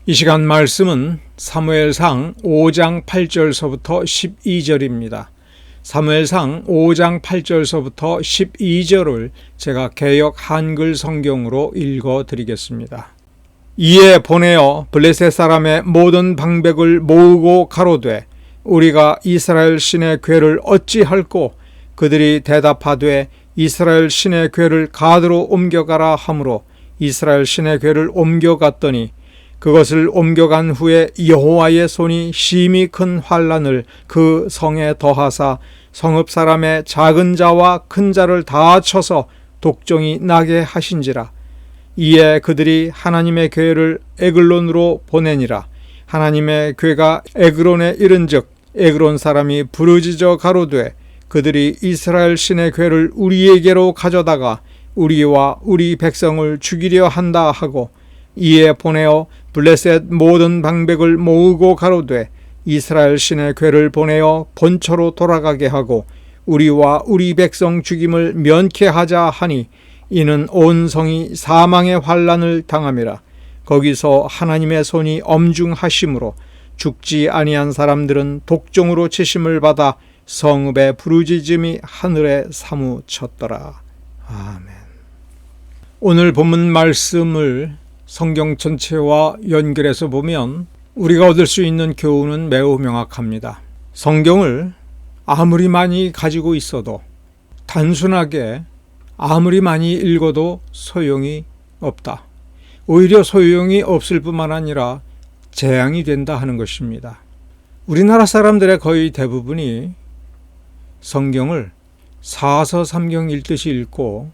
이 시간 말씀은 사무엘상 5장 8절서부터 12절입니다. 사무엘상 5장 8절서부터 12절을 제가 개역 한글 성경으로 읽어 드리겠습니다. 이에 보내어 블레셋 사람의 모든 방백을 모으고 가로되 우리가 이스라엘 신의 궤를 어찌할꼬? 그들이 대답하되 이스라엘 신의 궤를 가드로 옮겨가라 하므로 이스라엘 신의 궤를 옮겨갔더니 그것을 옮겨간 후에 여호와의 손이 심히 큰 환난을 그 성에 더하사 성읍 사람의 작은 자와 큰 자를 다 쳐서 독종이 나게 하신지라. 이에 그들이 하나님의 궤를 에글론으로 보내니라. 하나님의 궤가 에그론에 이른즉 에그론 사람이 부르짖어 가로되 그들이 이스라엘 신의 궤를 우리에게로 가져다가 우리와 우리 백성을 죽이려 한다 하고 이에 보내어 블레셋 모든 방백을 모으고 가로되 이스라엘 신의 궤를 보내어 본처로 돌아가게 하고 우리와 우리 백성 죽임을 면케하자 하니 이는 온 성이 사망의 환난을 당함이라. 거기서 하나님의 손이 엄중하심으로 죽지 아니한 사람들은 독종으로 치심을 받아 성읍의 부르짖음이 하늘에 사무쳤더라. 아멘. 오늘 본문 말씀을 성경 전체와 연결해서 보면 우리가 얻을 수 있는 교훈은 매우 명확합니다. 성경을 아무리 많이 가지고 있어도 단순하게 아무리 많이 읽어도 소용이 없다. 오히려 소용이 없을 뿐만 아니라 재앙이 된다 하는 것입니다. 우리나라 사람들의 거의 대부분이 성경을 사서삼경 읽듯이 읽고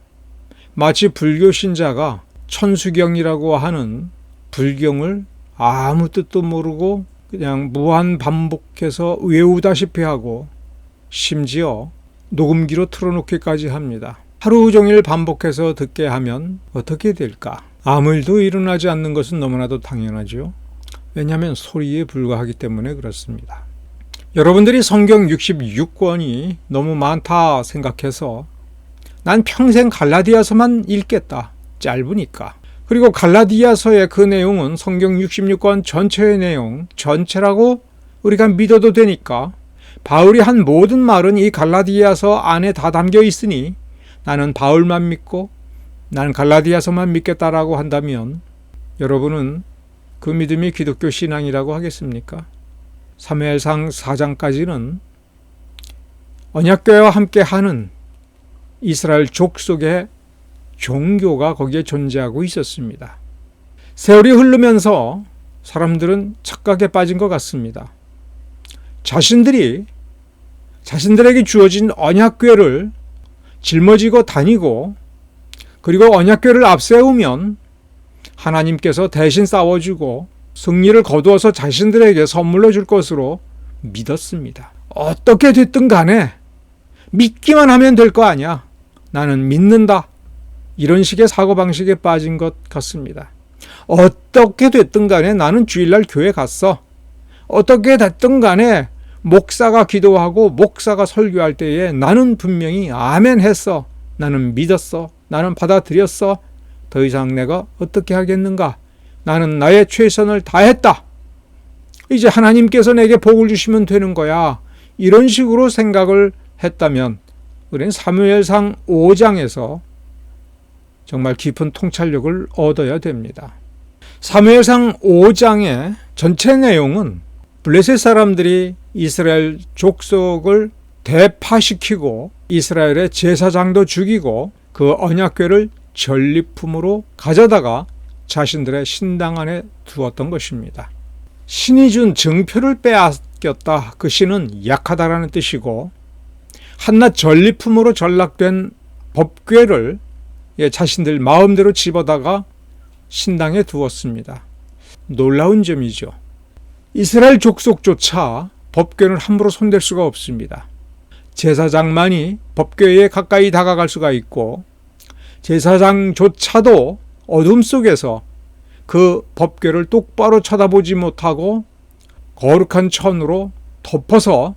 마치 불교 신자가 천수경이라고 하는 불경을 아무 뜻도 모르고 그냥 무한 반복해서 외우다시피 하고 심지어 녹음기로 틀어놓기까지 합니다. 하루 종일 반복해서 듣게 하면 어떻게 될까? 아무 일도 일어나지 않는 것은 너무나도 당연하죠. 왜냐하면 소리에 불과하기 때문에 그렇습니다. 여러분들이 성경 66권이 너무 많다 생각해서 난 평생 갈라디아서만 읽겠다. 짧으니까. 그리고 갈라디아서의 그 내용은 성경 66권 전체의 내용, 전체라고 우리가 믿어도 되니까 바울이 한 모든 말은 이 갈라디아서 안에 다 담겨 있으니 나는 바울만 믿고 나는 갈라디아서만 믿겠다라고 한다면 여러분은 그 믿음이 기독교 신앙이라고 하겠습니까? 사무엘상 4장까지는 언약궤와 함께 하는 이스라엘 족속의 종교가 거기에 존재하고 있었습니다. 세월이 흐르면서 사람들은 착각에 빠진 것 같습니다. 자신들에게 주어진 언약궤를 짊어지고 다니고 그리고 언약궤를 앞세우면 하나님께서 대신 싸워주고 승리를 거두어서 자신들에게 선물로 줄 것으로 믿었습니다. 어떻게 됐든 간에 믿기만 하면 될 거 아니야. 나는 믿는다. 이런 식의 사고방식에 빠진 것 같습니다. 어떻게 됐든 간에 나는 주일날 교회 갔어. 어떻게 됐든 간에 목사가 기도하고 목사가 설교할 때에 나는 분명히 아멘 했어. 나는 믿었어. 나는 받아들였어. 더 이상 내가 어떻게 하겠는가? 나는 나의 최선을 다했다. 이제 하나님께서 내게 복을 주시면 되는 거야. 이런 식으로 생각을 했다면 우리는 사무엘상 5장에서 정말 깊은 통찰력을 얻어야 됩니다. 사무엘상 5장의 전체 내용은 블레셋 사람들이 이스라엘 족속을 대파시키고 이스라엘의 제사장도 죽이고 그 언약궤를 전리품으로 가져다가 자신들의 신당 안에 두었던 것입니다. 신이 준 증표를 빼앗겼다. 그 신은 약하다라는 뜻이고 한낱 전리품으로 전락된 법궤를 자신들 마음대로 집어다가 신당에 두었습니다. 놀라운 점이죠. 이스라엘 족속조차 법궤를 함부로 손댈 수가 없습니다. 제사장만이 법궤에 가까이 다가갈 수가 있고 제사장조차도 어둠 속에서 그 법궤를 똑바로 쳐다보지 못하고 거룩한 천으로 덮어서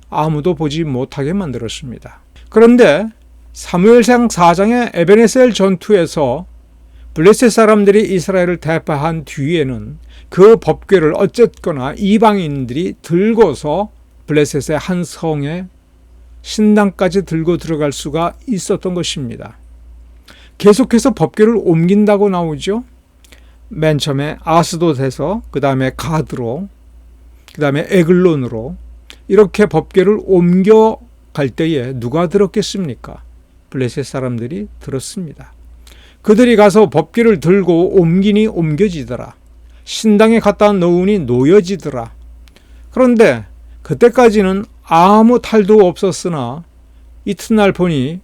아무도 보지 못하게 만들었습니다. 그런데 사무엘상 4장의 에베네셀 전투에서 블레셋 사람들이 이스라엘을 대파한 뒤에는 그 법궤를 어쨌거나 이방인들이 들고서 블레셋의 한 성에 신당까지 들고 들어갈 수가 있었던 것입니다. 계속해서 법궤를 옮긴다고 나오죠. 맨 처음에 아스돗에서 그 다음에 가드로 그 다음에 에글론으로 이렇게 법궤를 옮겨갈 때에 누가 들었겠습니까? 블레셋 사람들이 들었습니다. 그들이 가서 법궤를 들고 옮기니 옮겨지더라. 신당에 갖다 놓으니 놓여지더라. 그런데 그때까지는 아무 탈도 없었으나 이튿날 보니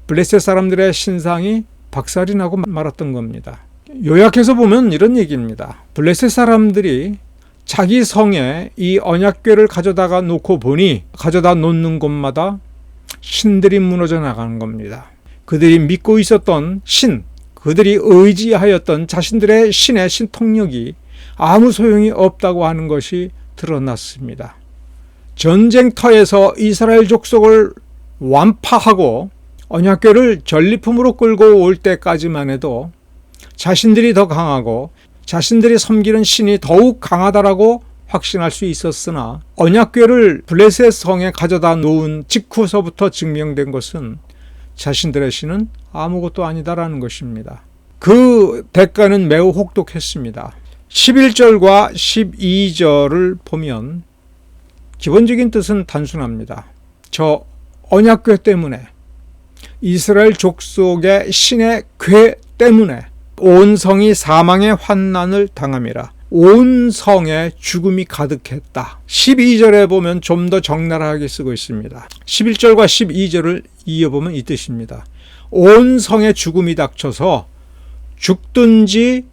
블레셋 사람들의 신상이 박살이 나고 말았던 겁니다. 요약해서 보면 이런 얘기입니다. 블레셋 사람들이 자기 성에 이 언약궤를 가져다가 놓고 보니 가져다 놓는 곳마다 신들이 무너져 나가는 겁니다. 그들이 믿고 있었던 신, 그들이 의지하였던 자신들의 신의 신통력이 아무 소용이 없다고 하는 것이 드러났습니다. 전쟁터에서 이스라엘 족속을 완파하고 언약궤를 전리품으로 끌고 올 때까지만 해도 자신들이 더 강하고 자신들이 섬기는 신이 더욱 강하다라고 확신할 수 있었으나 언약궤를 블레셋 성에 가져다 놓은 직후서부터 증명된 것은 자신들의 신은 아무것도 아니다라는 것입니다. 그 대가는 매우 혹독했습니다. 11절과 12절을 보면 기본적인 뜻은 단순합니다. 저 언약궤 때문에 이스라엘 족속의 신의 궤 때문에 온 성이 사망의 환난을 당함이라. 온 성에 죽음이 가득했다. 12절에 보면 좀 더 적나라하게 쓰고 있습니다. 11절과 12절을 이어보면 이 뜻입니다. 온 성에 죽음이 닥쳐서 죽든지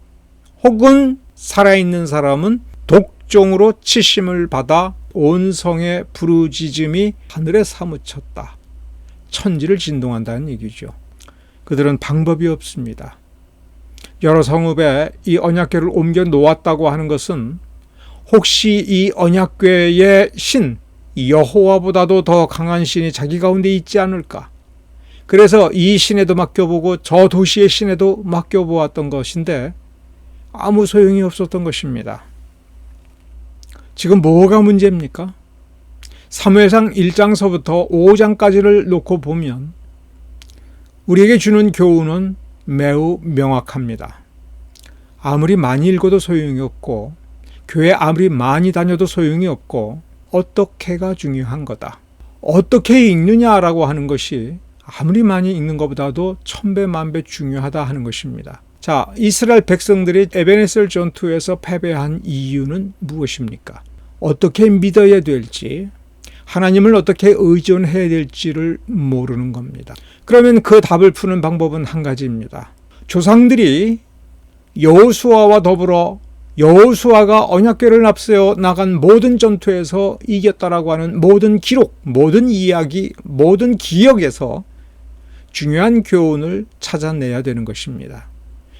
혹은 살아있는 사람은 독종으로 치심을 받아 온 성의 부르짖음이 하늘에 사무쳤다. 천지를 진동한다는 얘기죠. 그들은 방법이 없습니다. 여러 성읍에 이 언약궤를 옮겨 놓았다고 하는 것은 혹시 이 언약궤의 신 여호와보다도 더 강한 신이 자기 가운데 있지 않을까? 그래서 이 신에도 맡겨보고 저 도시의 신에도 맡겨보았던 것인데 아무 소용이 없었던 것입니다. 지금 뭐가 문제입니까? 사무엘상 1장서부터 5장까지를 놓고 보면 우리에게 주는 교훈은 매우 명확합니다. 아무리 많이 읽어도 소용이 없고 교회 아무리 많이 다녀도 소용이 없고 어떻게가 중요한 거다. 어떻게 읽느냐라고 하는 것이 아무리 많이 읽는 것보다도 천배 만배 중요하다 하는 것입니다. 자, 이스라엘 백성들이 에베네셀 전투에서 패배한 이유는 무엇입니까? 어떻게 믿어야 될지, 하나님을 어떻게 의존해야 될지를 모르는 겁니다. 그러면 그 답을 푸는 방법은 한 가지입니다. 조상들이 여호수아와 더불어 여호수아가 언약궤를 앞세워 나간 모든 전투에서 이겼다라고 하는 모든 기록, 모든 이야기, 모든 기억에서 중요한 교훈을 찾아내야 되는 것입니다.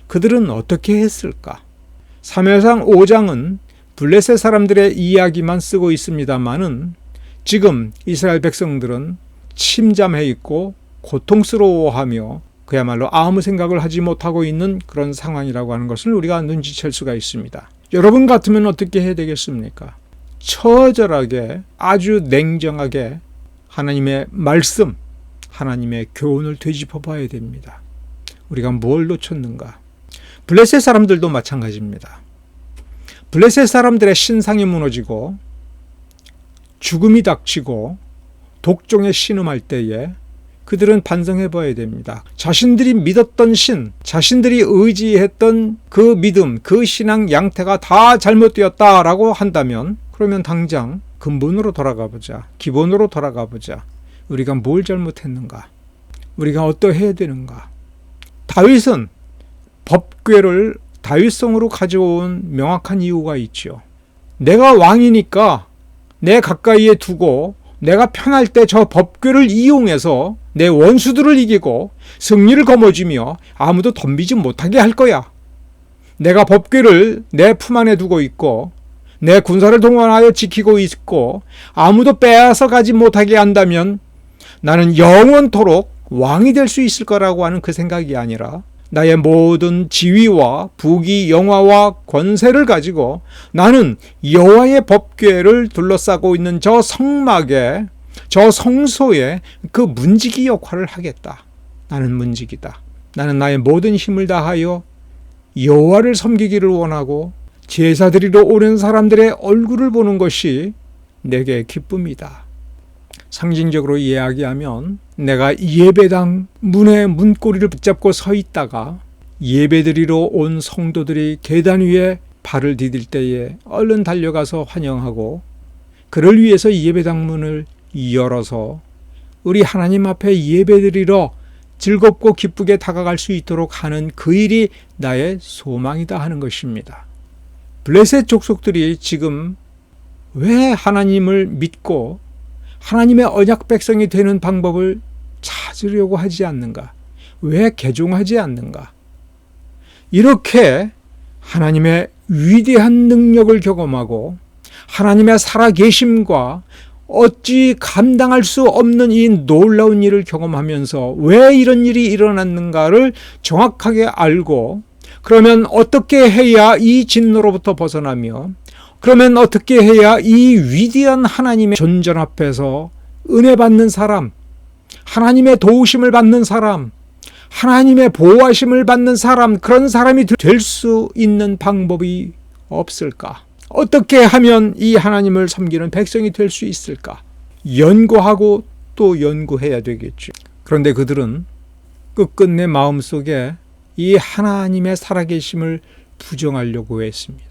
그들은 어떻게 했을까? 사무엘상 5장은 블레셋 사람들의 이야기만 쓰고 있습니다마는 지금 이스라엘 백성들은 침잠해 있고 고통스러워하며 그야말로 아무 생각을 하지 못하고 있는 그런 상황이라고 하는 것을 우리가 눈치챌 수가 있습니다. 여러분 같으면 어떻게 해야 되겠습니까? 처절하게 아주 냉정하게 하나님의 말씀, 하나님의 교훈을 되짚어 봐야 됩니다. 우리가 뭘 놓쳤는가? 블레셋 사람들도 마찬가지입니다. 블레셋 사람들의 신상이 무너지고 죽음이 닥치고 독종에 신음할 때에 그들은 반성해 봐야 됩니다. 자신들이 믿었던 신, 자신들이 의지했던 그 믿음, 그 신앙 양태가 다 잘못되었다라고 한다면 그러면 당장 근본으로 돌아가 보자. 기본으로 돌아가 보자. 우리가 뭘 잘못했는가? 우리가 어떠해야 되는가? 다윗은 법궤를 다윗성으로 가져온 명확한 이유가 있죠. 내가 왕이니까 내 가까이에 두고 내가 편할 때 저 법궤를 이용해서 내 원수들을 이기고 승리를 거머쥐며 아무도 덤비지 못하게 할 거야. 내가 법궤를 내 품 안에 두고 있고 내 군사를 동원하여 지키고 있고 아무도 빼앗아 가지 못하게 한다면 나는 영원토록 왕이 될 수 있을 거라고 하는 그 생각이 아니라 나의 모든 지위와 부귀 영화와 권세를 가지고 나는 여호와의 법궤를 둘러싸고 있는 저 성막에, 저 성소에 그 문지기 역할을 하겠다. 나는 문지기다. 나는 나의 모든 힘을 다하여 여호와를 섬기기를 원하고 제사 드리러 오는 사람들의 얼굴을 보는 것이 내게 기쁨이다. 상징적으로 이야기하면 내가 예배당 문의 문고리를 붙잡고 서 있다가 예배드리러 온 성도들이 계단 위에 발을 디딜 때에 얼른 달려가서 환영하고 그를 위해서 예배당 문을 열어서 우리 하나님 앞에 예배드리러 즐겁고 기쁘게 다가갈 수 있도록 하는 그 일이 나의 소망이다 하는 것입니다. 블레셋 족속들이 지금 왜 하나님을 믿고 하나님의 언약 백성이 되는 방법을 찾으려고 하지 않는가? 왜 개종하지 않는가? 이렇게 하나님의 위대한 능력을 경험하고 하나님의 살아계심과 어찌 감당할 수 없는 이 놀라운 일을 경험하면서 왜 이런 일이 일어났는가를 정확하게 알고 그러면 어떻게 해야 이 진노로부터 벗어나며 그러면 어떻게 해야 이 위대한 하나님의 존전 앞에서 은혜 받는 사람, 하나님의 도우심을 받는 사람, 하나님의 보호하심을 받는 사람, 그런 사람이 될 수 있는 방법이 없을까? 어떻게 하면 이 하나님을 섬기는 백성이 될 수 있을까? 연구하고 또 연구해야 되겠죠. 그런데 그들은 끝끝내 마음속에 이 하나님의 살아계심을 부정하려고 했습니다.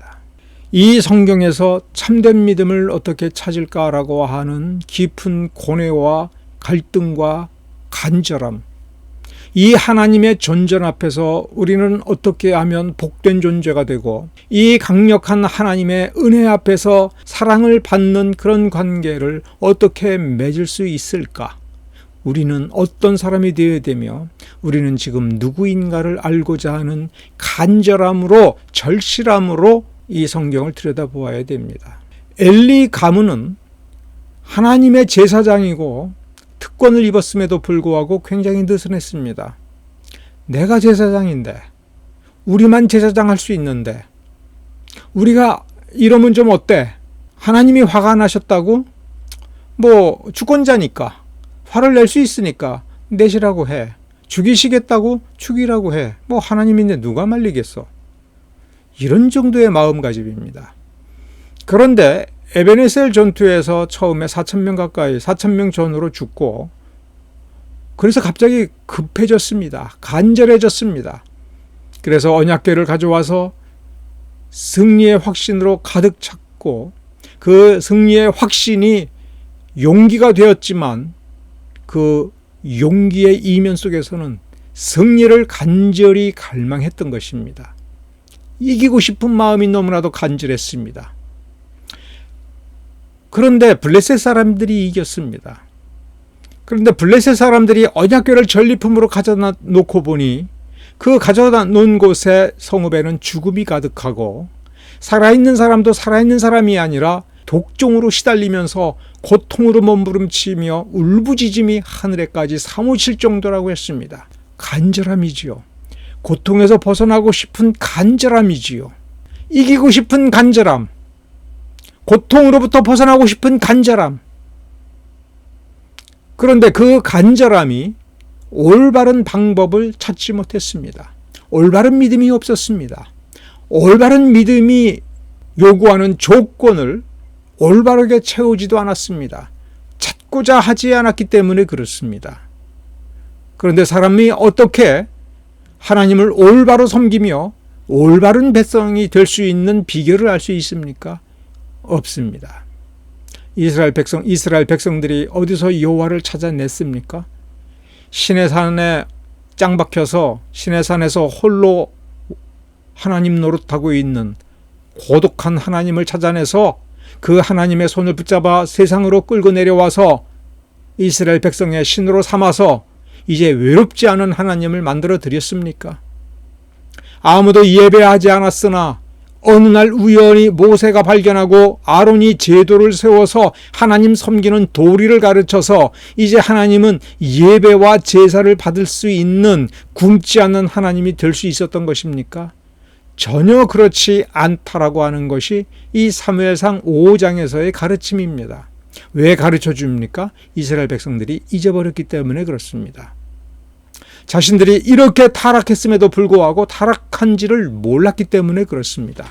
이 성경에서 참된 믿음을 어떻게 찾을까라고 하는 깊은 고뇌와 갈등과 간절함, 이 하나님의 존전 앞에서 우리는 어떻게 하면 복된 존재가 되고 이 강력한 하나님의 은혜 앞에서 사랑을 받는 그런 관계를 어떻게 맺을 수 있을까? 우리는 어떤 사람이 되어야 되며 우리는 지금 누구인가를 알고자 하는 간절함으로, 절실함으로 이 성경을 들여다보아야 됩니다. 엘리 가문은 하나님의 제사장이고 특권을 입었음에도 불구하고 굉장히 느슨했습니다. 내가 제사장인데, 우리만 제사장 할 수 있는데 우리가 이러면 좀 어때? 하나님이 화가 나셨다고? 뭐 주권자니까 화를 낼 수 있으니까 내시라고 해. 죽이시겠다고? 죽이라고 해. 뭐 하나님인데 누가 말리겠어? 이런 정도의 마음가짐입니다. 그런데 에베네셀 전투에서 처음에 4,000명 가까이 4,000명 전으로 죽고 그래서 갑자기 급해졌습니다. 간절해졌습니다. 그래서 언약궤를 가져와서 승리의 확신으로 가득 찼고 그 승리의 확신이 용기가 되었지만 그 용기의 이면 속에서는 승리를 간절히 갈망했던 것입니다. 이기고 싶은 마음이 너무나도 간절했습니다. 그런데 블레셋 사람들이 이겼습니다. 그런데 블레셋 사람들이 언약궤를 전리품으로 가져다 놓고 보니 그 가져다 놓은 곳에 성읍에는 죽음이 가득하고 살아있는 사람도 살아있는 사람이 아니라 독종으로 시달리면서 고통으로 몸부림치며 울부짖음이 하늘에까지 사무칠 정도라고 했습니다. 간절함이지요. 고통에서 벗어나고 싶은 간절함이지요. 이기고 싶은 간절함, 고통으로부터 벗어나고 싶은 간절함. 그런데 그 간절함이 올바른 방법을 찾지 못했습니다. 올바른 믿음이 없었습니다. 올바른 믿음이 요구하는 조건을 올바르게 채우지도 않았습니다. 찾고자 하지 않았기 때문에 그렇습니다. 그런데 사람이 어떻게 하나님을 올바로 섬기며 올바른 백성이 될 수 있는 비결을 알 수 있습니까? 없습니다. 이스라엘 백성들이 어디서 여호와를 찾아냈습니까? 시내산에 짱 박혀서 시내산에서 홀로 하나님 노릇하고 있는 고독한 하나님을 찾아내서 그 하나님의 손을 붙잡아 세상으로 끌고 내려와서 이스라엘 백성의 신으로 삼아서 이제 외롭지 않은 하나님을 만들어 드렸습니까? 아무도 예배하지 않았으나 어느 날 우연히 모세가 발견하고 아론이 제도를 세워서 하나님 섬기는 도리를 가르쳐서 이제 하나님은 예배와 제사를 받을 수 있는 굶지 않는 하나님이 될 수 있었던 것입니까? 전혀 그렇지 않다라고 하는 것이 이 사무엘상 5장에서의 가르침입니다. 왜 가르쳐 줍니까? 이스라엘 백성들이 잊어버렸기 때문에 그렇습니다. 자신들이 이렇게 타락했음에도 불구하고 타락한지를 몰랐기 때문에 그렇습니다.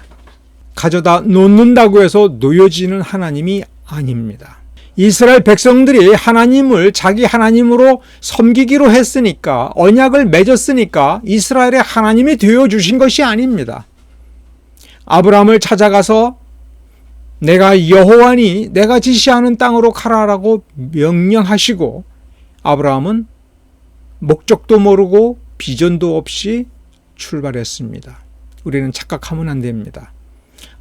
가져다 놓는다고 해서 놓여지는 하나님이 아닙니다. 이스라엘 백성들이 하나님을 자기 하나님으로 섬기기로 했으니까, 언약을 맺었으니까 이스라엘의 하나님이 되어주신 것이 아닙니다. 아브라함을 찾아가서 내가 여호와니 내가 지시하는 땅으로 가라라고 명령하시고, 아브라함은 목적도 모르고 비전도 없이 출발했습니다. 우리는 착각하면 안 됩니다.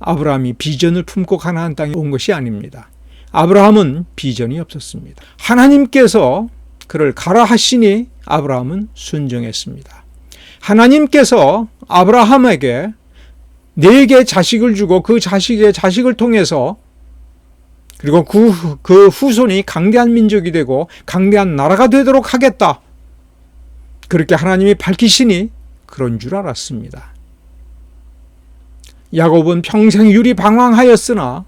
아브라함이 비전을 품고 가나안 땅에 온 것이 아닙니다. 아브라함은 비전이 없었습니다. 하나님께서 그를 가라 하시니 아브라함은 순종했습니다. 하나님께서 아브라함에게 4개의 자식을 주고 그 자식의 자식을 통해서, 그리고 그 후손이 강대한 민족이 되고 강대한 나라가 되도록 하겠다, 그렇게 하나님이 밝히시니 그런 줄 알았습니다. 야곱은 평생 유리방황하였으나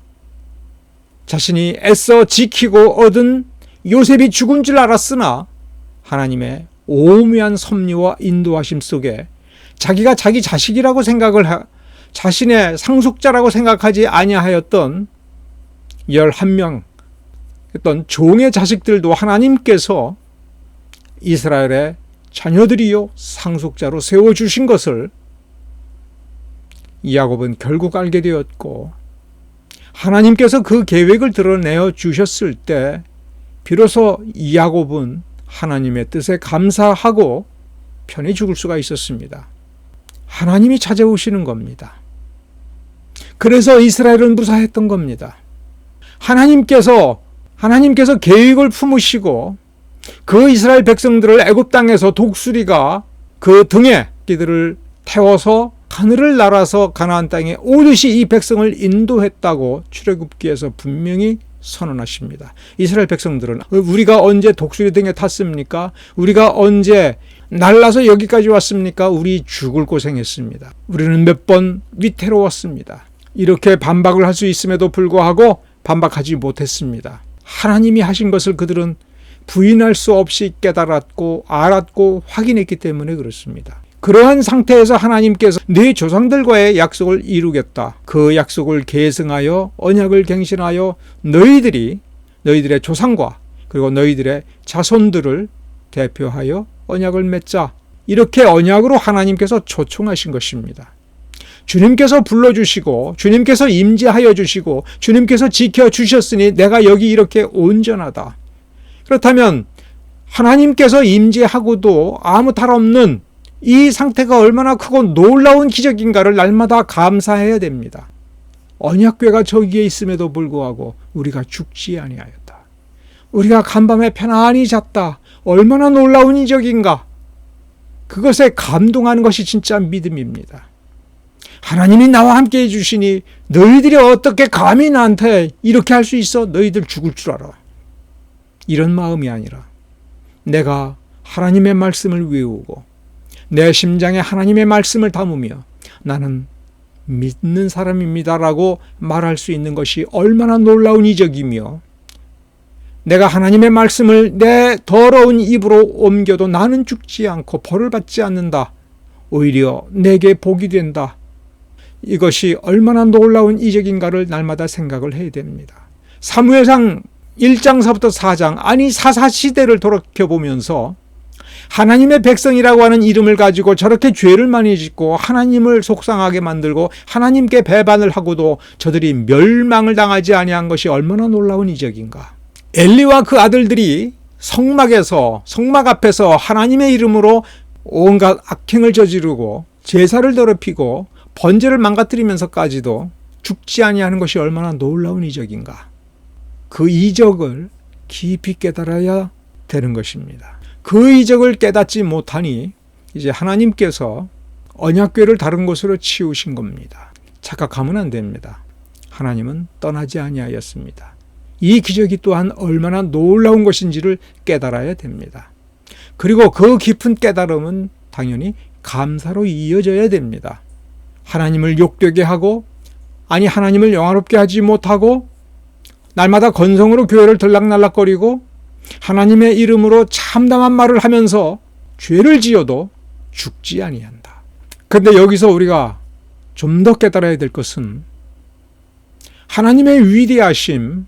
자신이 애써 지키고 얻은 요셉이 죽은 줄 알았으나 하나님의 오묘한 섭리와 인도하심 속에 자기가 자기 자식이라고 생각을 자신의 상속자라고 생각하지 아니하였던 11명 어떤 종의 자식들도 하나님께서 이스라엘의 자녀들이요 상속자로 세워주신 것을 야곱은 결국 알게 되었고, 하나님께서 그 계획을 드러내어 주셨을 때 비로소 야곱은 하나님의 뜻에 감사하고 편히 죽을 수가 있었습니다. 하나님이 찾아오시는 겁니다. 그래서 이스라엘은 무사했던 겁니다. 하나님께서 계획을 품으시고 그 이스라엘 백성들을 애굽 땅에서 독수리가 그 등에 그들을 태워서 하늘을 날아서 가나안 땅에 오듯이 이 백성을 인도했다고 출애굽기에서 분명히 선언하십니다. 이스라엘 백성들은 우리가 언제 독수리 등에 탔습니까? 우리가 언제 날라서 여기까지 왔습니까? 우리 죽을 고생했습니다. 우리는 몇 번 위태로웠습니다. 이렇게 반박을 할 수 있음에도 불구하고 반박하지 못했습니다. 하나님이 하신 것을 그들은 부인할 수 없이 깨달았고 알았고 확인했기 때문에 그렇습니다. 그러한 상태에서 하나님께서 네 조상들과의 약속을 이루겠다, 그 약속을 계승하여 언약을 갱신하여 너희들의 조상과 그리고 너희들의 자손들을 대표하여 언약을 맺자, 이렇게 언약으로 하나님께서 초청하신 것입니다. 주님께서 불러주시고 주님께서 임재하여 주시고 주님께서 지켜주셨으니 내가 여기 이렇게 온전하다. 그렇다면 하나님께서 임재하고도 아무 탈 없는 이 상태가 얼마나 크고 놀라운 기적인가를 날마다 감사해야 됩니다. 언약궤가 저기에 있음에도 불구하고 우리가 죽지 아니하였다. 우리가 간밤에 편안히 잤다. 얼마나 놀라운 이적인가. 그것에 감동하는 것이 진짜 믿음입니다. 하나님이 나와 함께 해주시니 너희들이 어떻게 감히 나한테 이렇게 할 수 있어? 너희들 죽을 줄 알아. 이런 마음이 아니라 내가 하나님의 말씀을 외우고 내 심장에 하나님의 말씀을 담으며 나는 믿는 사람입니다라고 말할 수 있는 것이 얼마나 놀라운 이적이며, 내가 하나님의 말씀을 내 더러운 입으로 옮겨도 나는 죽지 않고 벌을 받지 않는다, 오히려 내게 복이 된다, 이것이 얼마나 놀라운 이적인가를 날마다 생각을 해야 됩니다. 사무엘상 1장서부터 4장, 아니 사사시대를 돌이켜보면서 하나님의 백성이라고 하는 이름을 가지고 저렇게 죄를 많이 짓고 하나님을 속상하게 만들고 하나님께 배반을 하고도 저들이 멸망을 당하지 아니한 것이 얼마나 놀라운 이적인가. 엘리와 그 아들들이 성막 앞에서 하나님의 이름으로 온갖 악행을 저지르고 제사를 더럽히고 번제를 망가뜨리면서까지도 죽지 아니하는 것이 얼마나 놀라운 이적인가. 그 이적을 깊이 깨달아야 되는 것입니다. 그 이적을 깨닫지 못하니 이제 하나님께서 언약궤를 다른 곳으로 치우신 겁니다. 착각하면 안 됩니다. 하나님은 떠나지 아니하였습니다. 이 기적이 또한 얼마나 놀라운 것인지를 깨달아야 됩니다. 그리고 그 깊은 깨달음은 당연히 감사로 이어져야 됩니다. 하나님을 욕되게 하고, 아니 하나님을 영화롭게 하지 못하고, 날마다 건성으로 교회를 들락날락거리고 하나님의 이름으로 참담한 말을 하면서 죄를 지어도 죽지 아니한다. 그런데 여기서 우리가 좀 더 깨달아야 될 것은 하나님의 위대하심,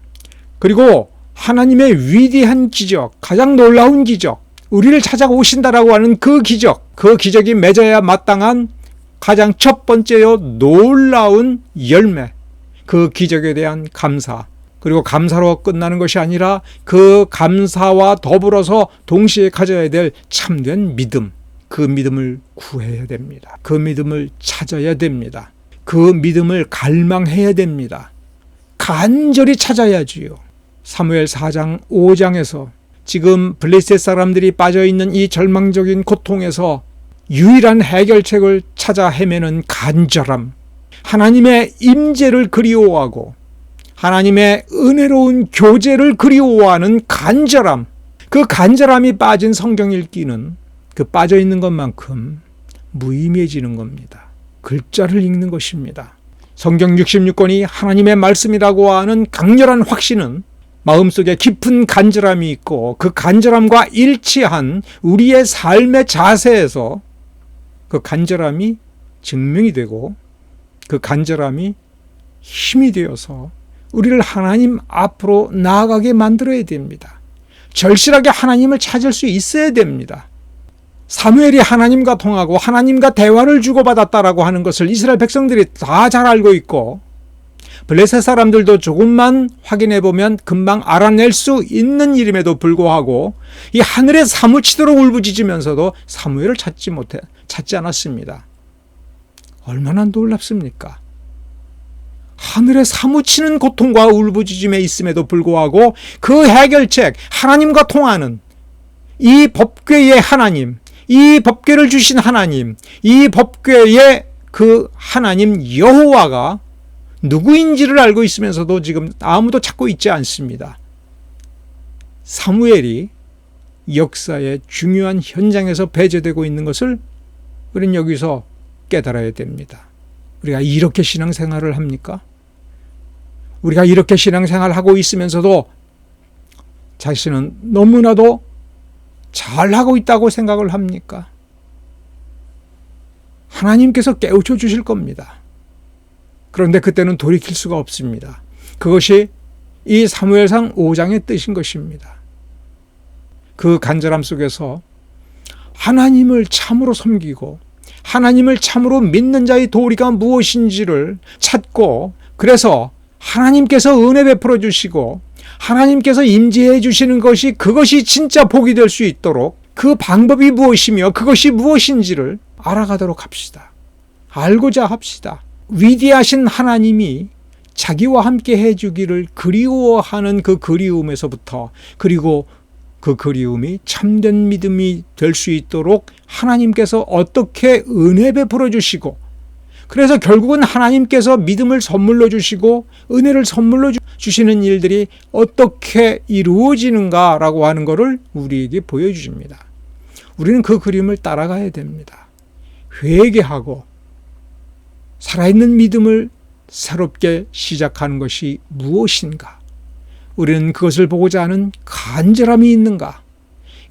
그리고 하나님의 위대한 기적, 가장 놀라운 기적, 우리를 찾아오신다라고 하는 그 기적이 맺어야 마땅한 가장 첫 번째요 놀라운 열매, 그 기적에 대한 감사, 그리고 감사로 끝나는 것이 아니라 그 감사와 더불어서 동시에 가져야 될 참된 믿음, 그 믿음을 구해야 됩니다. 그 믿음을 찾아야 됩니다. 그 믿음을 갈망해야 됩니다. 간절히 찾아야지요. 사무엘 4장 5장에서 지금 블레셋 사람들이 빠져있는 이 절망적인 고통에서 유일한 해결책을 찾아 헤매는 간절함, 하나님의 임재를 그리워하고 하나님의 은혜로운 교제를 그리워하는 간절함, 그 간절함이 빠진 성경 읽기는 그 빠져있는 것만큼 무의미해지는 겁니다. 글자를 읽는 것입니다. 성경 66권이 하나님의 말씀이라고 하는 강렬한 확신은 마음속에 깊은 간절함이 있고, 그 간절함과 일치한 우리의 삶의 자세에서 그 간절함이 증명이 되고, 그 간절함이 힘이 되어서 우리를 하나님 앞으로 나아가게 만들어야 됩니다. 절실하게 하나님을 찾을 수 있어야 됩니다. 사무엘이 하나님과 통하고 하나님과 대화를 주고받았다라고 하는 것을 이스라엘 백성들이 다 잘 알고 있고, 블레셋 사람들도 조금만 확인해 보면 금방 알아낼 수 있는 일임에도 불구하고 이 하늘에 사무치도록 울부짖으면서도 사무엘을 찾지 않았습니다. 얼마나 놀랍습니까? 하늘에 사무치는 고통과 울부짖음에 있음에도 불구하고 그 해결책, 하나님과 통하는 이 법궤의 하나님, 이 법궤를 주신 하나님, 이 법궤의 그 하나님 여호와가 누구인지를 알고 있으면서도 지금 아무도 찾고 있지 않습니다. 사무엘이 역사의 중요한 현장에서 배제되고 있는 것을 우리는 여기서 깨달아야 됩니다. 우리가 이렇게 신앙생활을 합니까? 우리가 이렇게 신앙생활을 하고 있으면서도 자신은 너무나도 잘하고 있다고 생각을 합니까? 하나님께서 깨우쳐 주실 겁니다. 그런데 그때는 돌이킬 수가 없습니다. 그것이 이 사무엘상 5장의 뜻인 것입니다. 그 간절함 속에서 하나님을 참으로 섬기고 하나님을 참으로 믿는 자의 도리가 무엇인지를 찾고, 그래서 하나님께서 은혜 베풀어 주시고 하나님께서 임재해 주시는 것이, 그것이 진짜 복이 될 수 있도록 그 방법이 무엇이며 그것이 무엇인지를 알아가도록 합시다. 알고자 합시다. 위대하신 하나님이 자기와 함께 해주기를 그리워하는 그 그리움에서부터, 그리고 그 그리움이 참된 믿음이 될 수 있도록 하나님께서 어떻게 은혜 베풀어 주시고, 그래서 결국은 하나님께서 믿음을 선물로 주시고 은혜를 선물로 주시는 일들이 어떻게 이루어지는가라고 하는 것을 우리에게 보여주십니다. 우리는 그 그림을 따라가야 됩니다. 회개하고 살아있는 믿음을 새롭게 시작하는 것이 무엇인가? 우리는 그것을 보고자 하는 간절함이 있는가?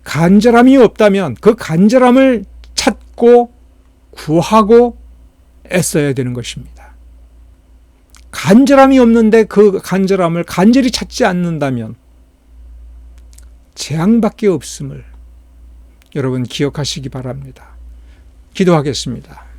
간절함이 없다면 그 간절함을 찾고 구하고 애써야 되는 것입니다. 간절함이 없는데 그 간절함을 간절히 찾지 않는다면 재앙밖에 없음을 여러분 기억하시기 바랍니다. 기도하겠습니다.